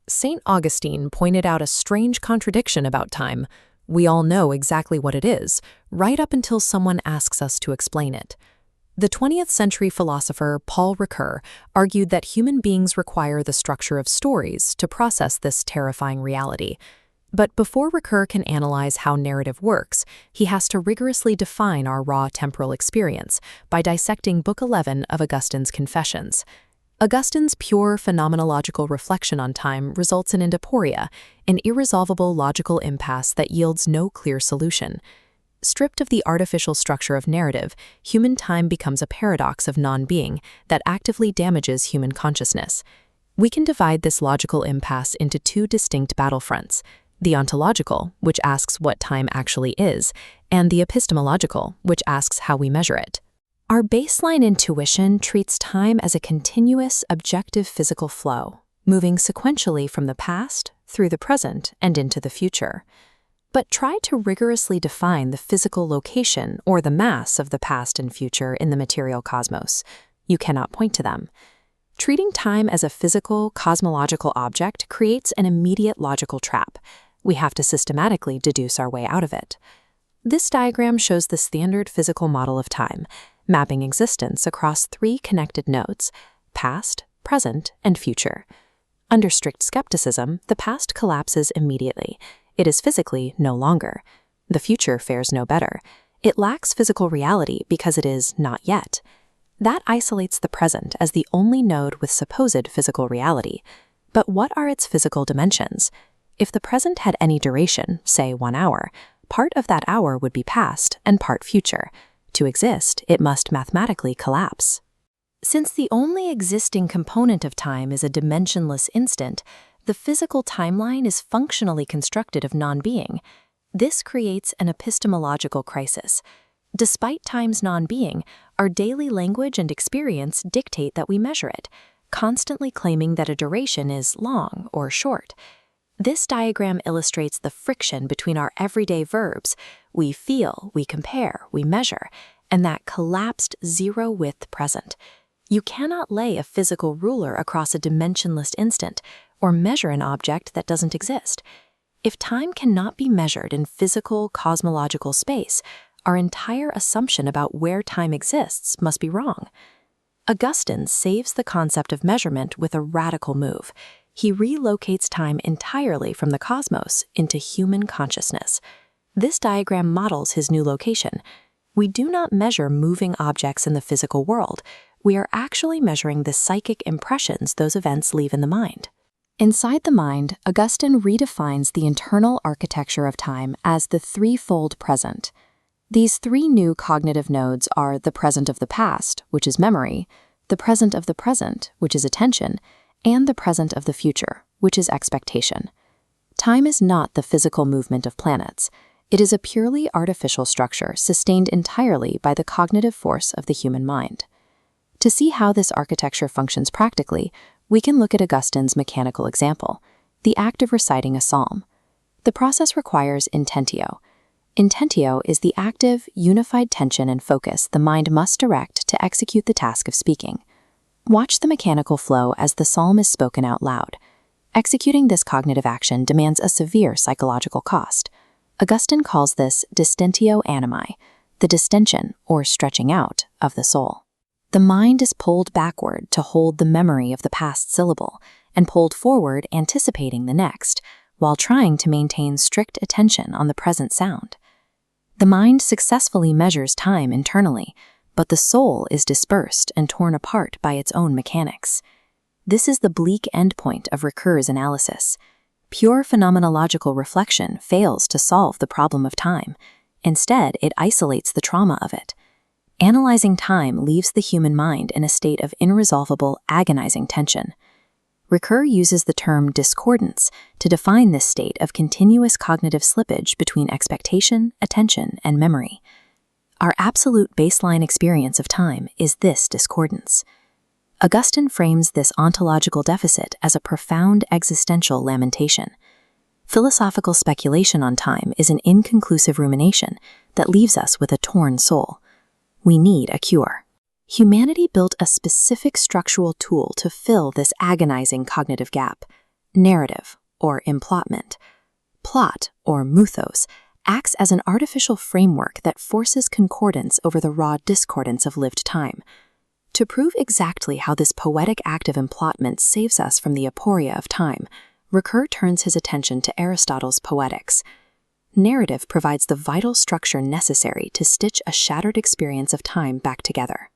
St. Augustine pointed out a strange contradiction about time. We all know exactly what it is, right up until someone asks us to explain it. The 20th century philosopher Paul Ricoeur argued that human beings require the structure of stories to process this terrifying reality. But before Ricoeur can analyze how narrative works, he has to rigorously define our raw temporal experience by dissecting Book 11 of Augustine's Confessions. Augustine's pure phenomenological reflection on time results in Aporia, an irresolvable logical impasse that yields no clear solution. Stripped of the artificial structure of narrative, human time becomes a paradox of non-being that actively damages human consciousness. We can divide this logical impasse into two distinct battlefronts: the ontological, which asks what time actually is, and the epistemological, which asks how we measure it. Our baseline intuition treats time as a continuous, objective physical flow, moving sequentially from the past, through the present, and into the future. But try to rigorously define the physical location or the mass of the past and future in the material cosmos. You cannot point to them. Treating time as a physical, cosmological object creates an immediate logical trap. We have to systematically deduce our way out of it. This diagram shows the standard physical model of time, mapping existence across three connected nodes: past, present, and future. Under strict skepticism, the past collapses immediately. It is physically no longer. The future fares no better. It lacks physical reality because it is not yet. That isolates the present as the only node with supposed physical reality. But what are its physical dimensions? If the present had any duration, say 1 hour, part of that hour would be past and part future. To exist, it must mathematically collapse. Since the only existing component of time is a dimensionless instant, the physical timeline is functionally constructed of non-being. This creates an epistemological crisis. Despite time's non-being, our daily language and experience dictate that we measure it, constantly claiming that a duration is long or short. This diagram illustrates the friction between our everyday verbs: we feel, we compare, we measure, and that collapsed zero-width present. You cannot lay a physical ruler across a dimensionless instant or measure an object that doesn't exist. If time cannot be measured in physical, cosmological space, our entire assumption about where time exists must be wrong. Augustine saves the concept of measurement with a radical move. He relocates time entirely from the cosmos into human consciousness. This diagram models his new location. We do not measure moving objects in the physical world. We are actually measuring the psychic impressions those events leave in the mind. Inside the mind, Augustine redefines the internal architecture of time as the threefold present. These three new cognitive nodes are the present of the past, which is memory, the present of the present, which is attention, and the present of the future, which is expectation. Time is not the physical movement of planets. It is a purely artificial structure sustained entirely by the cognitive force of the human mind. To see how this architecture functions practically, we can look at Augustine's mechanical example, the act of reciting a psalm. The process requires intentio. Intentio is the active, unified tension and focus the mind must direct to execute the task of speaking. Watch the mechanical flow as the psalm is spoken out loud. Executing this cognitive action demands a severe psychological cost. Augustine calls this distentio animi, the distension, or stretching out, of the soul. The mind is pulled backward to hold the memory of the past syllable, and pulled forward anticipating the next, while trying to maintain strict attention on the present sound. The mind successfully measures time internally, but the soul is dispersed and torn apart by its own mechanics. This is the bleak endpoint of Ricoeur's analysis. Pure phenomenological reflection fails to solve the problem of time. Instead, it isolates the trauma of it. Analyzing time leaves the human mind in a state of irresolvable, agonizing tension. Ricoeur uses the term discordance to define this state of continuous cognitive slippage between expectation, attention, and memory. Our absolute baseline experience of time is this discordance. Augustine frames this ontological deficit as a profound existential lamentation. Philosophical speculation on time is an inconclusive rumination that leaves us with a torn soul. We need a cure. Humanity built a specific structural tool to fill this agonizing cognitive gap: Narrative, or implotment. Plot, or muthos, acts as an artificial framework that forces concordance over the raw discordance of lived time. To prove exactly how this poetic act of implotment saves us from the aporia of time, Ricoeur turns his attention to Aristotle's Poetics. Narrative provides the vital structure necessary to stitch a shattered experience of time back together.